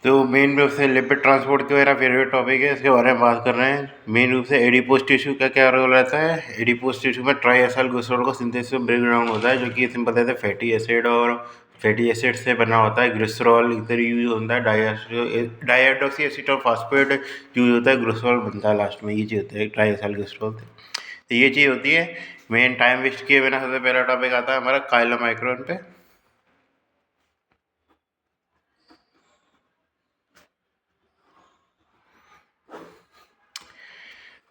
तो मेन रूप से लिपिड ट्रांसपोर्ट तो मेरा फेवरेट टॉपिक है, इसके बारे में बात कर रहे हैं। मेन रूप से एडिपोज टिश्यू का क्या रोल रहता है। एडिपोज टिश्यू में ट्राइएसाइल ग्लिसरॉल का सिंथेसिस ब्रेक डाउन होता है, जो कि सिंपल कहते हैं फैटी एसिड, और फैटी एसिड से बना होता है ग्लिसरॉल। इधर यूज होता है डाइहाइड्रोक्सी एसीटोन फॉस्फेट यूज होता है, ग्लिसरॉल बनता है लास्ट में। ये चीज़ होता है ट्राइएसाइल ग्लिसरॉल। तो ये चीज़ होती है। मेन टाइम वेस्ट किए बिना सबसे पहला टॉपिक आता है हमारा काइलोमाइक्रोन पे।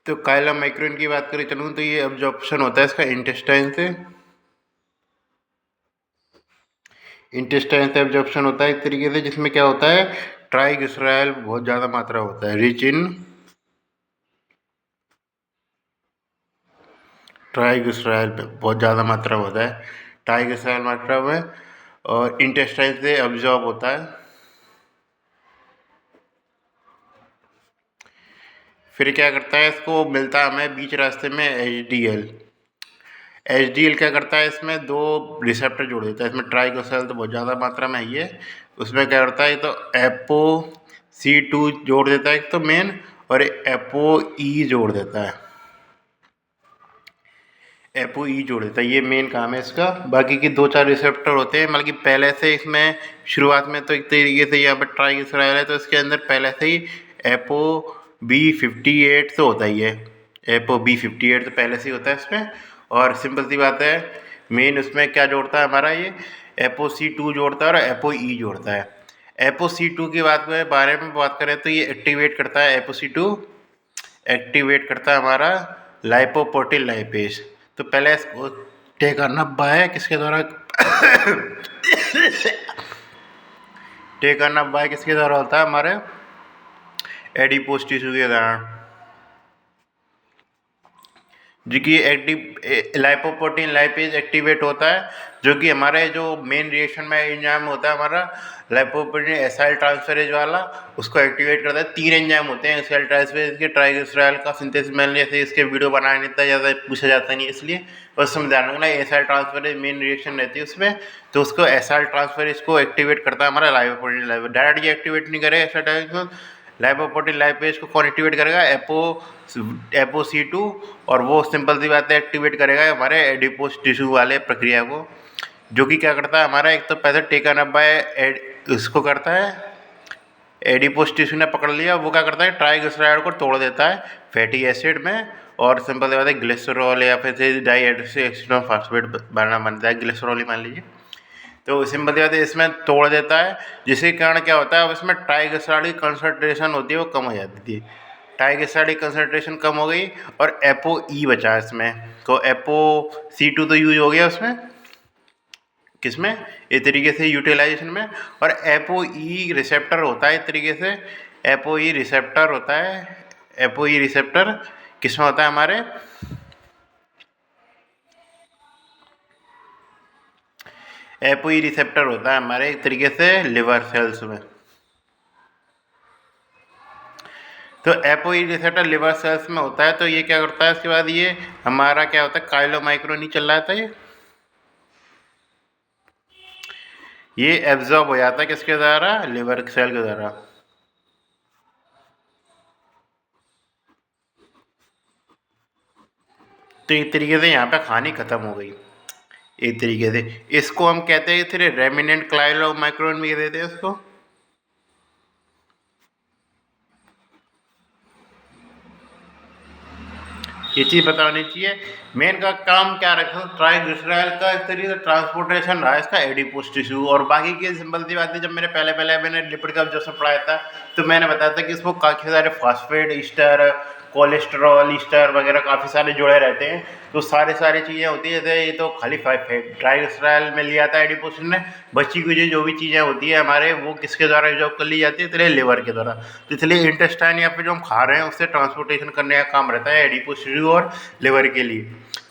तो काइलोमाइक्रोन की बात करें चलूँ तो ये अब्जॉर्प्शन होता है इसका इंटेस्टाइन से अब्जॉर्प्शन होता है इस तरीके से, जिसमें क्या होता है ट्राइग्लिसराइल बहुत ज़्यादा मात्रा होता है, रिच इन ट्राइग्लिसराइल बहुत ज़्यादा मात्रा होता है ट्राइग्लिसराइल मात्रा में, और इंटेस्टाइन से अब्जॉर्ब होता है। फिर क्या करता है, इसको मिलता है हमें बीच रास्ते में एच डी एल क्या करता है, इसमें दो रिसेप्टर जोड़ देता है। इसमें ट्राइग्लिसराइल तो बहुत ज़्यादा मात्रा में ही है, उसमें क्या करता है तो ApoC2 जोड़ देता है एक तो मेन, और ApoE जोड़ देता है। ApoE जोड़ देता है, ये मेन काम है इसका। बाकी की दो चार रिसेप्टर होते हैं, मतलब कि पहले से इसमें शुरुआत में तो एक तरीके से यहाँ पर ट्राइग्लिसराइल है, तो इसके अंदर पहले से ही ApoB58 तो होता ही है। ApoB58 तो पहले से ही होता है इसमें। और सिंपल सी बात है, मेन उसमें क्या जोड़ता है हमारा ये ApoC2 जोड़ता है और ApoE जोड़ता है। ApoC2 की बारे में बात करें तो ये एक्टिवेट करता है, ApoC2 एक्टिवेट करता है हमारा लाइपोप्रोटीन लाइपेज। तो पहले इसको तय करना है किसके द्वारा तय करना है किसके द्वारा होता है, हमारे एडिपोज टिश्यू के द्वारा, जो कि एक्टिव लाइपोप्रोटीन लाइपेज एक्टिवेट होता है, जो कि हमारे जो मेन रिएक्शन में एंजाइम होता है हमारा लाइपोप्रोटीन एसाइल ट्रांसफरेज वाला, उसको एक्टिवेट करता है। 3 एंजाइम होते हैं एसाइल ट्रांसफरेज के, ट्राइग्लिसराइल का सिंथेसिस मैंने जैसे इसके वीडियो बनाया नहीं था, ज़्यादा पूछा जाता नहीं, इसलिए बस हम ध्यान रखना एसाइल ट्रांसफरेज मेन रिएक्शन रहती है उसमें, तो उसको एसाइल ट्रांसफरेज को एक्टिवेट करता है हमारा लाइपोप्रोटीन लाइपेज। डायरेक्ट ये एक्टिवेट नहीं करेगा एसाइल लाइपोप्रोटीन लाइपेज को कौन एक्टिवेट करेगा, ApoC2, और वो सिंपल सी बात है एक्टिवेट करेगा हमारे एडिपोज टिश्यू वाले प्रक्रिया को, जो कि क्या करता है हमारा एक तो पहले टेकन अप बाय इसको करता है, एडिपोज टिश्यू ने पकड़ लिया, वो क्या करता है ट्राइग्लिसराइड को तोड़ देता है फैटी एसिड में, और सिंपल सी बात है ग्लिसरॉल या फिर डाइहाइड्रोक्सी एसीटोन फॉस्फेट बनता है, ग्लिसरॉल ही मान लीजिए। तो सिंपल सी बात है इसमें तोड़ देता है, जिसके कारण क्या होता है अब इसमें ट्राइग्लिसराइड की कंसंट्रेशन होती है वो कम हो जाती थी। ट्राइग्लिसराइड की कंसंट्रेशन कम हो गई और ApoE बचा इसमें, तो ApoC2 तो यूज हो गया उसमें, किसमें इस तरीके से यूटिलाइजेशन में, और ApoE रिसेप्टर होता है इस तरीके से, ApoE रिसेप्टर होता है, ApoE रिसेप्टर किसमें होता है हमारे ApoE रिसेप्टर होता है हमारे एक तरीके से लिवर सेल्स में। तो ApoE रिसेप्टर लिवर सेल्स में होता है, तो ये क्या करता है इसके बाद ये हमारा क्या होता है काइलोमाइक्रोन ही चल रहा था, ये एब्जॉर्ब हो जाता है किसके द्वारा, लिवर सेल के द्वारा। तो एक तरीके से यहाँ पे कहानी खत्म हो गई एक तरीके से। इसको हम कहते हैं फिर रेमिनेंट काइलोमाइक्रोन भी कहते हैं इसको। ये चीज़ पता होनी चाहिए। मेन का काम क्या रखा ट्राइग्लिसराइल का इस तरीके से ट्रांसपोर्टेशन रहा है इसका एडिपोज टिश्यू, और बाकी की सिंपल सी बात है, जब मैंने लिपिड का ऑब्जर्वेशन पढ़ाया था तो मैंने बताया था कि इसको काफ़ी सारे फॉस्फेट ईस्टर कोलेस्ट्रॉल ईस्टर वगैरह काफ़ी सारे जुड़े रहते हैं, तो सारी चीज़ें होती है। जैसे ये तो खाली ट्राइग्लिसराइल में लिया था एडिपोज ने, बची हुई जो भी चीज़ें होती है हमारे वो किसके द्वारा एब्जॉर्ब कर ली जाती है, इसलिए लिवर के द्वारा। तो इसलिए इंटेस्टाइन या फिर जो हम खा रहे हैं उससे ट्रांसपोर्टेशन करने का काम रहता है एडिपोज टिश्यू और लिवर के लिए।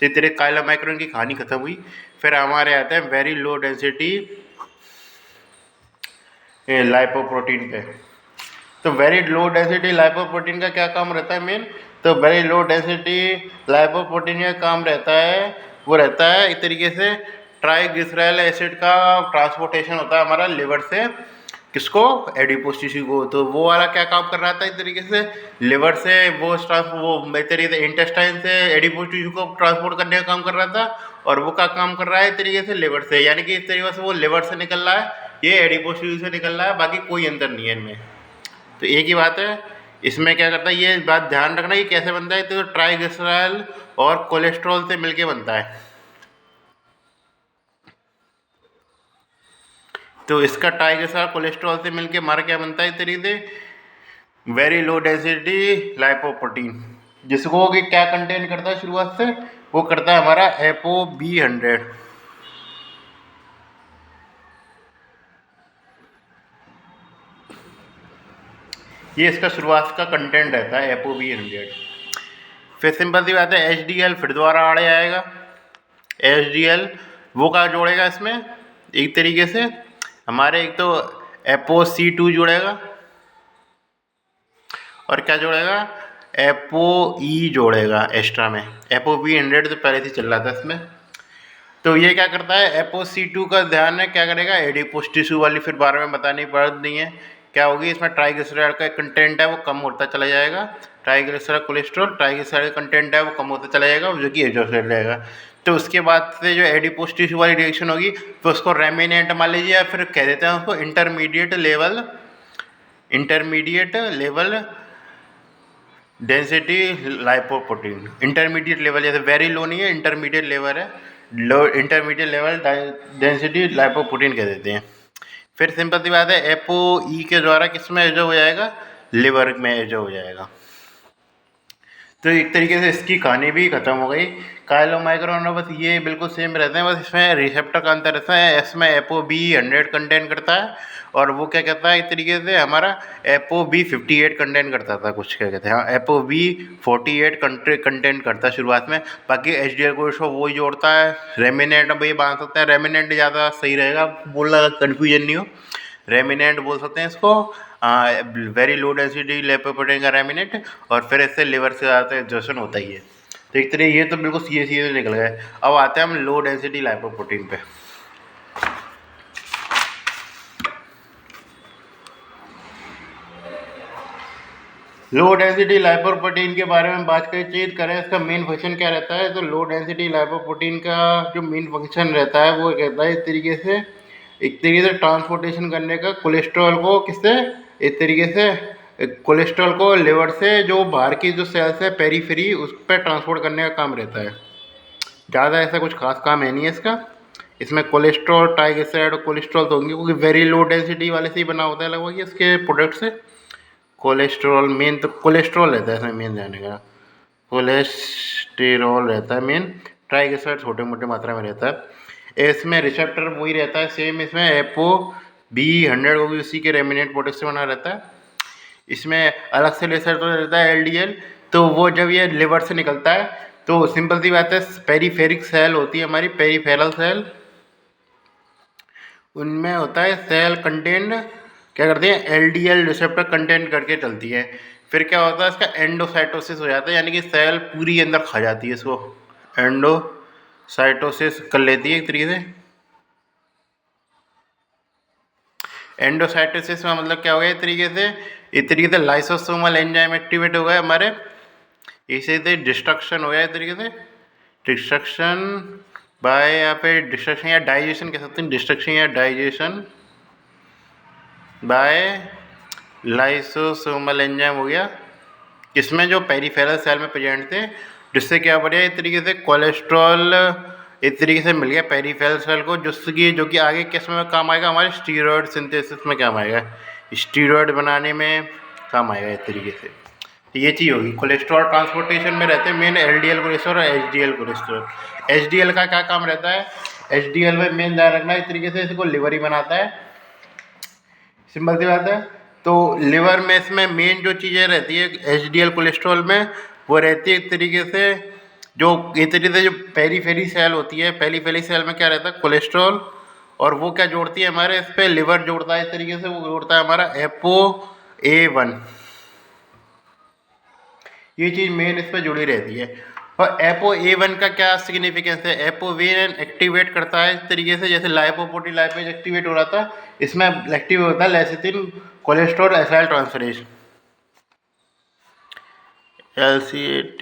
तो तेरे काइलोमाइक्रोन की कहानी खत्म हुई। फिर हमारे आते हैं वेरी लो डेंसिटी लाइपोप्रोटीन पे। तो वेरी लो डेंसिटी लाइपोप्रोटीन का क्या काम रहता है मेन, तो वेरी लो डेंसिटी लाइपोप्रोटीन का काम रहता है, वो रहता है एक तरीके से ट्राइग्लिसराइल एसिड का ट्रांसपोर्टेशन होता है हमारा लिवर से किसको, एडिपोज टिश्यू को। तो वो वाला क्या काम कर रहा था इस तरीके से, लिवर से वो इस तरीके से इंटेस्टाइन से एडिपोज टिश्यू को ट्रांसपोर्ट करने का काम कर रहा था, और वो क्या काम कर रहा है इस तरीके से, लिवर से, यानी कि इस तरीके से वो लिवर से निकल रहा है, ये एडिपोज टिश्यू से निकल रहा है, बाकी कोई अंतर नहीं है इनमें। तो एक ही बात है, इसमें क्या करता है, ये बात ध्यान रखना कि कैसे बनता है, तो ट्राइग्लिसराइड और कोलेस्ट्रॉल से मिलके बनता है। तो इसका ट्राइग्लिसराइड कोलेस्ट्रॉल से मिलके हमारा क्या बनता है इस तरीके से, वेरी लो डेंसिटी लाइपोप्रोटीन, जिसको कि क्या कंटेन करता है शुरुआत से, वो करता है हमारा ApoB100। ये इसका शुरुआत का कंटेंट रहता है ApoB100। फिर सिंपल सी बात है, HDL फिर दोबारा आड़े आएगा। HDL वो क्या जोड़ेगा इसमें, एक तरीके से हमारे एक तो ApoC2 जोड़ेगा, और क्या जोड़ेगा, ApoE जोड़ेगा एक्स्ट्रा में। ApoB100 तो पहले से चल रहा था इसमें। तो ये क्या करता है, ApoC2 का ध्यान है क्या करेगा, एडिपोज टिश्यू वाली फिर बारे में बताने की जरूरत नहीं है, क्या होगी इसमें ट्राइग्लिसराइड का कंटेंट है वो कम होता चला जाएगा, ट्राइग्लिसराइड कोलेस्ट्रॉल ट्राइग्लिसराइड कंटेंट है वो कम होता चला जाएगा, जो कि एजोसेट रहेगा। तो उसके बाद से जो एडिपोज टिश्यू वाली रिएक्शन होगी, तो उसको रेमिनेंट मान लीजिए, या फिर कह देते हैं उसको intermediate level density lipoprotein. Intermediate level, जैसे वेरी लो नहीं है, इंटरमीडिएट लेवल है, लो इंटरमीडिएट लेवल डेंसिटी लाइपोप्रोटीन कह देते हैं। फिर सिंपल सी बात है, ApoE के द्वारा किस में एजो हो जाएगा, लिवर में एजो हो जाएगा। तो एक तरीके से इसकी कहानी भी खत्म हो गई। कायलोमाइक्रोन बस ये बिल्कुल सेम रहते हैं, बस इसमें रिसेप्टर का अंतर रहता है। इसमें ApoB100 कंटेन करता है, और वो क्या कहता है एक तरीके से हमारा ApoB58 कंटेन करता था, कुछ क्या कहते हैं, हाँ ApoB48 कंटेन करता है शुरुआत में। बाकी HDL को इसको वही जोड़ता है। रेमिनेंट अब ये बांध सकते हैं, रेमिनेंट ज़्यादा सही रहेगा बोलना, कन्फ्यूजन नहीं हो, रेमिनेंट बोल सकते हैं इसको, वेरी लो डेंसिटी लिपोप्रोटीन का रेमिनेंट, और फिर इससे लिवर से ज़्यादा एब्जॉर्प्शन होता ही है। तो एक तरह ये तो बिल्कुल सीधे सीधे निकल गए। अब आते हैं हम लो डेंसिटी लाइपोप्रोटीन पे। लो डेंसिटी लाइपोप्रोटीन के बारे में बात करें, इसका मेन फंक्शन क्या रहता है। तो लो डेंसिटी लाइपोप्रोटीन का जो मेन फंक्शन रहता है वो कहता है एक तरीके से ट्रांसपोर्टेशन करने का कोलेस्ट्रॉल को, किससे, एक तरीके से कोलेस्ट्रॉल को लिवर से जो बाहर की जो सेल्स है पेरीफेरी, उस पर ट्रांसपोर्ट करने का काम रहता है। ज़्यादा ऐसा कुछ खास काम है नहीं है इसका। इसमें कोलेस्ट्रॉल, ट्राइग्लिसराइड और कोलेस्ट्रॉल तो होंगे, क्योंकि वेरी लो डेंसिटी वाले से ही बना होता है लगभग ये इसके प्रोडक्ट से। कोलेस्ट्रॉल मेन, तो कोलेस्ट्रॉल रहता है इसमें मेन जाने का, कोलेस्टेरॉल रहता है मेन, ट्राइग्लिसराइड छोटे मोटे मात्रा में रहता है। इसमें रिसेप्टर वही रहता है सेम, इसमें ApoB100 को भी उसी के रेमिनेंट प्रोडक्ट से बना रहता है। इसमें अलग से रिसेप्टर रहता है LDL, तो वो जब ये लिवर से निकलता है तो सिंपल सी बात है, पेरीफेरिक सेल होती है हमारी, पेरीफेरल सेल, उनमें होता है सेल कंटेंट, क्या करते हैं, LDL रिसेप्टर कंटेंट करके चलती है। फिर क्या होता है, इसका एंडोसाइटोसिस हो जाता है, यानी कि सेल पूरी अंदर खा जाती है इसको, एंडोसाइटोसिस कर लेती है एक तरीके से। एंडोसाइटोसिस में मतलब क्या हो गया, एक तरीके से लाइसोसोमल एंजाइम एक्टिवेट हो गए हमारे, इसे डिस्ट्रक्शन हो गया एक तरीके से, डिस्ट्रक्शन बाय, या फिर डिस्ट्रक्शन या डाइजेशन कह सकते हैं, डिस्ट्रक्शन या डाइजेशन बाय लाइसोसोमल एंजाइम हो गया, इसमें जो पेरीफेरल सेल में प्रेजेंट थे, जिससे क्या बढ़िया एक तरीके से कोलेस्ट्रॉल एक तरीके से मिल गया पेरीफेरल सेल को, जो कि आगे किस में काम आएगा, हमारे स्टीरॉयड सिंथेसिस में काम आएगा, स्टीरॉयड बनाने में काम आएगा एक तरीके से। तो ये चीज़ होगी, कोलेस्ट्रॉल ट्रांसपोर्टेशन में रहते हैं मेन LDL कोलेस्ट्रॉल और HDL कोलेस्ट्रॉल। HDL का क्या काम रहता है, HDL में मेन ध्यान रखना एक तरीके से इसको लिवर ही बनाता है, सिंपल सी बात है। तो लिवर में इसमें मेन जो चीज़ें रहती है HDL कोलेस्ट्रॉल में, वो रहती है एक तरीके से, जो एक तरीके से जो पेरीफेरी सेल होती है, पेरीफेरी सेल में क्या रहता है, कोलेस्ट्रॉल, और वो क्या जोड़ती है हमारे इस पर, लिवर जोड़ता है एक तरीके से, वो जोड़ता है हमारा ApoA1, ये चीज़ मेन इस पर जुड़ी रहती है। और ApoA1 का क्या सिग्निफिकेंस है? ApoA1 एक्टिवेट करता है इस तरीके से जैसे लाइपोप्रोटीन लाइपेज एक्टिवेट हो रहा था, इसमें एक्टिव होता है lecithin cholesterol acyl transferase, LCAT।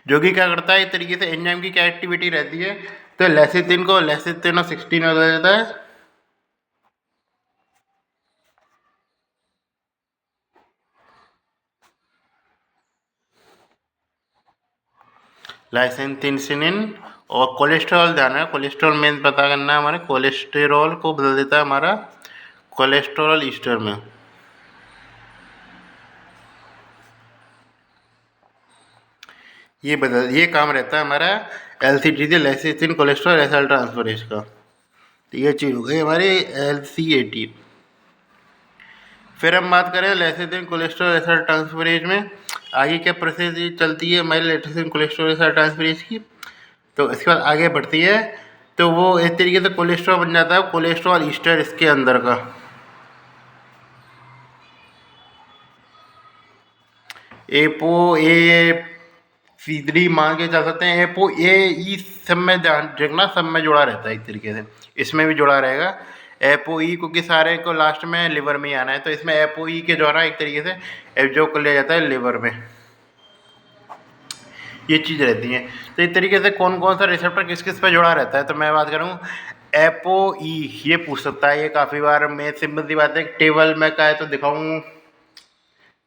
जो कि क्या करता है इस तरीके से एंजाइम की क्या एक्टिविटी रहती है, तो लेसिथिन को लेसिथिन 16 हो जाता है, लाइसेंथिन, और कोलेस्ट्रॉल ध्यान है, कोलेस्ट्रॉल मेन पता करना है हमारे, कोलेस्टेरॉल को बदल देता है हमारा कोलेस्ट्रॉल ईस्टर में। ये काम रहता है हमारा LCT lecithin cholesterol acyl transferase का। तो ये चीज़ हो गई हमारी LCAT। फिर हम बात करें लेसिथिन कोलेस्ट्रॉल एसाइल ट्रांसफरेज में आगे क्या प्रोसेस चलती है हमारी लेसिथिन कोलेस्ट्रॉल एसाइल ट्रांसफरेज की। तो इसके बाद आगे बढ़ती है, तो वो इस तरीके से कोलेस्ट्रॉल बन जाता है कोलेस्ट्रॉल ईस्टर इसके अंदर का। एपो ए सीधरी मान के चल सकते हैं, एपो ए ई सब में ध्यान रखना, सब में जुड़ा रहता है एक तरीके से, इसमें भी जुड़ा रहेगा एपो ई, क्योंकि सारे को लास्ट में लिवर में ही आना है, तो इसमें एपो ई के द्वारा एक तरीके से एब्जॉर्ब कर लिया जाता है लिवर में, ये चीज़ रहती है। तो इस तरीके से कौन कौन सा रिसेप्टर किस किस पे जुड़ा रहता है, तो मैं बात करूँ एपो ई, ये पूछ सकता है, ये काफ़ी बार मैं सिंपल सी बात है टेबल में का है तो दिखाऊँ,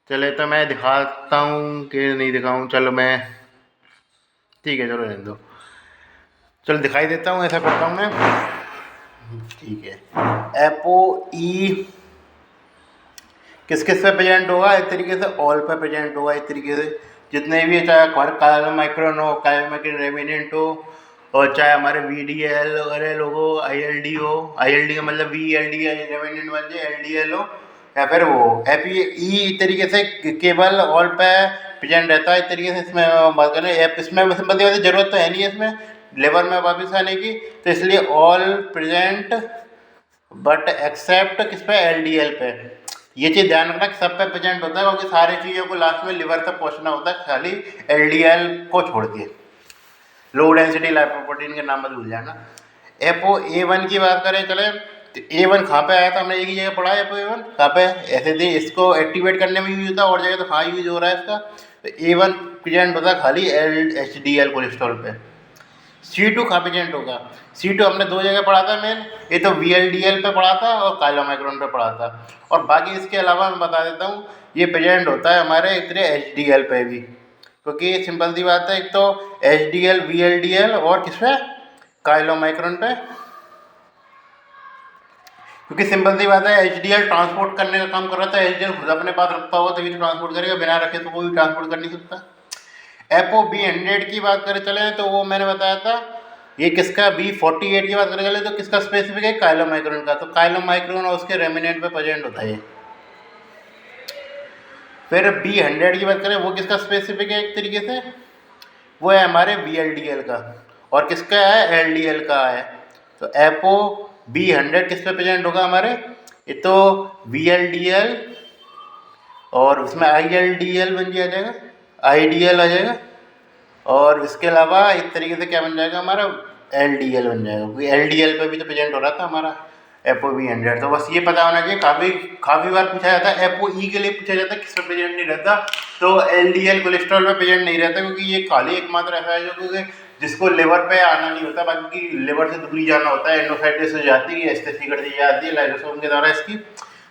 चले तो मैं दिखाता हूँ कि नहीं दिखाऊँ, चलो मैं ठीक है चलो रहने दो, चलो दिखाई देता हूँ, ऐसा करता हूँ मैं, ठीक है। एपो ई किस किस पे प्रेजेंट होगा, इस तरीके से ऑल पे प्रेजेंट होगा, इस तरीके से जितने भी, चाहे काइलो माइक्रोन हो, काइलो माइक्रोन रेमिनेंट हो, और चाहे हमारे VDL वगैरह लोग हो, ILD हो, ILD का मतलब VLD रेमिनेंट बन जाए, LDL हो, या फिर वो एपी ई इस तरीके से केवल ऑल पे प्रेजेंट रहता है इस तरीके से। इसमें बात करें इसमें सिंपल सी जरूरत तो है नहीं है इसमें लेबर में वापस आने की, तो इसलिए ऑल प्रेजेंट बट एक्सेप्ट किस पे, LDL पे। ये चीज़ ध्यान रखना कि सब पे प्रेजेंट होता है, क्योंकि सारी चीज़ों को लास्ट में लिवर तक पहुंचना होता है, खाली LDL को छोड़ के। लो डेंसिटी लाइपोप्रोटीन के नाम मत भूल जाना। एपो A1 की बात करें चले, तो A1 कहाँ पे आया था, हमने एक ही जगह पढ़ा है एपो A1 कहाँ पे, ऐसे थे इसको एक्टिवेट करने में यूज होता है, और जगह तो कहाँ यूज हो रहा है इसका, तो A1 प्रेजेंट होता है खाली HDL कोलेस्ट्रॉल पे। C2 कहाँ प्रेजेंट होगा, C2 हमने दो जगह पढ़ा था मेन, ये तो VLDL पे पढ़ा था और काइलोमाइक्रोन पे पढ़ा था, और बाकी इसके अलावा मैं बता देता हूँ ये प्रेजेंट होता है हमारे इतने HDL पे भी, क्योंकि सिंपल सी बात है, एक तो HDL VLDL और किस पे, काइलोमाइक्रोन पे, क्योंकि सिंपल सी बात है HDL ट्रांसपोर्ट करने का काम कर रहा था, HDL खुद अपने पास रखता हुआ तभी तो ट्रांसपोर्ट करेगा, बिना रखे तो कोई ट्रांसपोर्ट कर नहीं सकता। एपो B100 की बात करें चले तो वो मैंने बताया था, ये किसका B48 की बात करें चले तो किसका स्पेसिफिक है, काइलोमाइक्रोन का, तो काइलोमाइक्रोन और उसके रेमिनेंट पे प्रेजेंट होता है। फिर B100 की बात करें वो किसका स्पेसिफिक है एक तरीके से, वो है हमारे VLDL का, और किसका है, LDL का है। तो एपो B100 किस पे प्रेजेंट होगा हमारे, ये तो VLDL और उसमें ILDL बन जाएगा, IDL आ जाएगा, और इसके अलावा इस तरीके से क्या बन जाएगा हमारा, LDL बन जाएगा, क्योंकि LDL पे भी तो प्रेजेंट हो रहा था हमारा एपो B100। तो बस ये पता होना चाहिए, काफ़ी बार पूछा जाता है, एपो ई के लिए पूछा जाता है किस पे प्रेजेंट नहीं रहता, तो LDL कोलेस्ट्रॉल पे प्रेजेंट नहीं रहता, क्योंकि ये खाली एकमात्र ऐसा है जो क्योंकि जिसको लिवर पे आना नहीं होता, बाकी लिवर से दूरी जाना होता है, एंडोसाइटिस हो जाती है, एस्थेसी कर दी जाती है लाइसोसोम के द्वारा इसकी,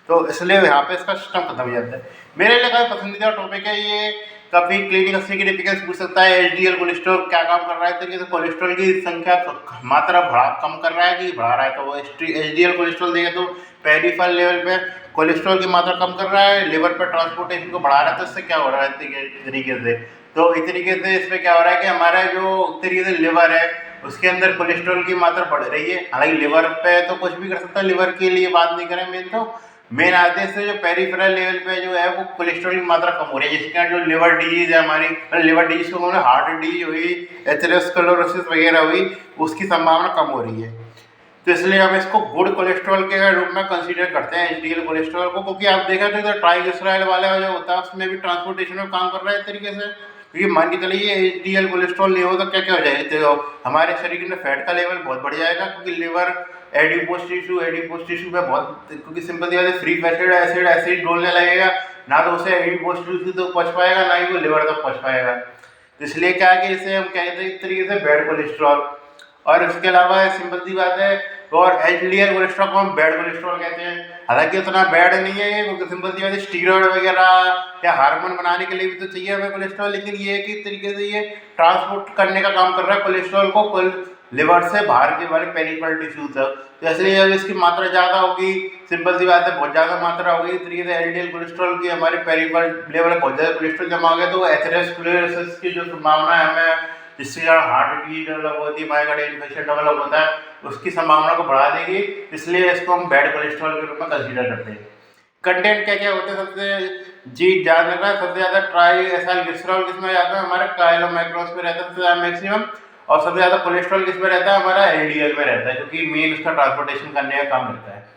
तो इसलिए यहाँ पे इसका सिस्टम खत्म हो जाता है। मेरे लिए काफ़ी पसंदीदा टॉपिक है ये, काफ़ी क्लिनिकल सिग्निफिकेंस पूछ सकता है, HDL कोलेस्ट्रॉल क्या काम कर रहा है, तरीके से कोलेस्ट्रॉल की संख्या मात्रा कम कर रहा है कि बढ़ा रहा है, तो वो HDL कोलेस्ट्रॉल देगा तो पेरिफेरल लेवल पे कोलेस्ट्रॉल की मात्रा कम कर रहा है, लिवर पर ट्रांसपोर्टेशन को बढ़ा रहा है, तो इससे क्या हो रहा है तरीके से, तो इस तरीके से इसमें क्या हो रहा है कि हमारा जो तरीके से लिवर है उसके अंदर कोलेस्ट्रॉल की मात्रा बढ़ रही है। हालांकि लिवर पे तो कुछ भी कर सकता है, लिवर के लिए बात नहीं करें, मेन आदेश से जो पेरिफेरल लेवल पे जो है वो कोलेस्ट्रॉल की मात्रा कम हो रही है, जिसके जो लिवर डिजीज है हमारी, लिवर डिजीज को हार्ट डिजीज हुई, एथेरोस्क्लेरोसिस वगैरह हुई, उसकी संभावना कम हो रही है। तो इसलिए हम इसको गुड कोलेस्ट्रॉल के रूप में कंसीडर करते हैं एचडीएल कोलेस्ट्रॉल को, क्योंकि आप देखा तो इधर ट्राइग्लिसराइड वाला जो होता है उसमें भी ट्रांसपोर्टेशन में काम कर रहा है एक तरीके से। क्योंकि मान के चलिए एचडीएल कोलेस्ट्रॉल नहीं हो तो क्या क्या हो जाएगा, तो हमारे शरीर में फैट का लेवल बहुत बढ़ जाएगा, क्योंकि लिवर एडिपोज टिश्यू पे बहुत, क्योंकि सिंपल सी बात है फ्री एसिड एसिड डोलने लगेगा, ना तो उसे एडिपोज टिश्यू तो पहुँच पाएगा ना ही वो लिवर तक पहुँच पाएगा। तो इसलिए क्या है कि इसे हम कहते हैं एक तरीके से बैड कोलेस्ट्रॉल। और इसके अलावा सिंपल सी बात है, और एचडीएल कोलेस्ट्रॉल को हम बैड कोलेस्ट्रॉल कहते हैं। हालांकि उतना बैड नहीं है ये, क्योंकि सिंपल सी बात है स्टीरॉयड वगैरह या हार्मोन बनाने के लिए भी तो चाहिए हमें कोलेस्ट्रॉल, लेकिन ये है कि एक तरीके से ये ट्रांसपोर्ट करने का काम कर रहा है कोलेस्ट्रॉल को लिवर से बाहर के वाले पेरिफेरल टिश्यू तक। तो इसलिए जब इसकी मात्रा ज़्यादा होगी, सिंपल सी बात है बहुत ज़्यादा मात्रा होगी, इस तरीके से एलडीएल कोलेस्ट्रॉल की हमारे पेरिफेरल लेवल बहुत ज़्यादा कोलेस्ट्रॉल जमा हो गया तो एथेरोस्क्लेरोसिस की जो संभावना है हमें, जिससे हार्ट की डेवलप होती है, मायोकार्डियल इन्फेक्शन डेवलप होता है, उसकी संभावना को बढ़ा देगी। इसलिए इसको हम बैड कोलेस्ट्रॉल के रूप में कंसीडर करते हैं। कंटेंट क्या क्या होते हैं सबसे जी जान रखना, सबसे ज़्यादा ट्राई एसाइलग्लिसरॉल किसमें जाता है, हमारे काइलोमैक्रोस में रहता है सबसे ज़्यादा मैक्सिमम, और सबसे ज़्यादा कोलेस्ट्रॉल किसमें रहता है, हमारा एलडीएल में रहता है, क्योंकि मेन उसका ट्रांसपोर्टेशन करने का काम रहता है।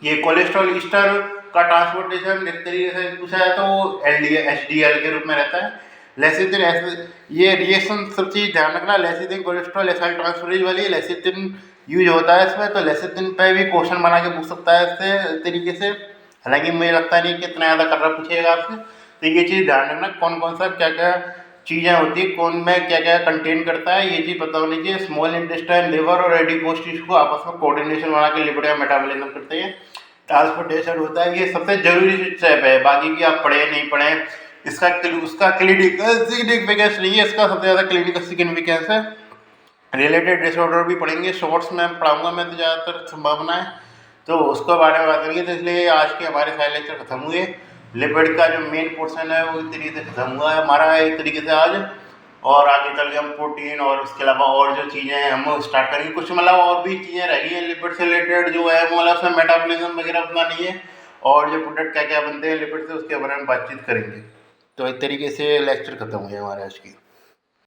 ये कोलेस्ट्रॉल ईस्टर का ट्रांसपोर्टेशन एक तरीके से पूछा जाए तो एलडीएल एचडीएल के रूप में रहता है। लेसिथिन ये रिएक्शन सब चीज़ ध्यान रखना, लेसिथिन कोलेस्ट्रॉल एसाइल ट्रांसफरेज वाली लेसिथिन यूज होता है इसमें, तो लेसिथिन पे भी क्वेश्चन बना के पूछ सकता है इससे तरीके से। हालांकि मुझे लगता नहीं कि इतना ज़्यादा कर रहा पूछेगा आपसे, तो ये चीज़ ध्यान रखना कौन कौन सा क्या क्या चीज़ें होती है, कौन में क्या क्या कंटेन करता है, ये चीज़ पता होनी चाहिए। स्मॉल इंटेस्टाइन, लिवर और एडिपोज टिश्यू को आपस में कोऑर्डिनेशन बना के लिपिड का मेटाबॉलिज्म करते हैं, ट्रांसपोर्टेशन होता है, ये सबसे जरूरी स्टेप है। बाकी की आप पढ़े नहीं पढ़े उसका क्लिनिकल सिग्निफिकेंस नहीं है, इसका सबसे ज़्यादा क्लिनिकल सिग्निफिकेंस है। रिलेटेड डिसऑर्डर भी पढ़ेंगे, शॉर्ट्स में पढ़ाऊंगा मैं तो ज़्यादातर संभावना है, तो उसके बारे में बात करेंगे। तो इसलिए आज के हमारे सारे लेक्चर खत्म हुए, लिपिड का जो मेन पोर्शन है वो इस तरीके से खत्म हुआ है हमारा एक तरीके से आज, और आगे चल के हम प्रोटीन और उसके अलावा और जो चीज़ें हैं हम स्टार्ट करेंगे। कुछ मतलब और भी चीज़ें रही हैं लिपिड से रिलेटेड जो है, मतलब उसमें मेटाबॉलिज्म वगैरह उतना नहीं है, और जो प्रोडक्ट क्या क्या बनते हैं लिपिड से उसके बारे में बातचीत करेंगे। तो एक तरीके से लेक्चर खत्म हुए हमारे आज की।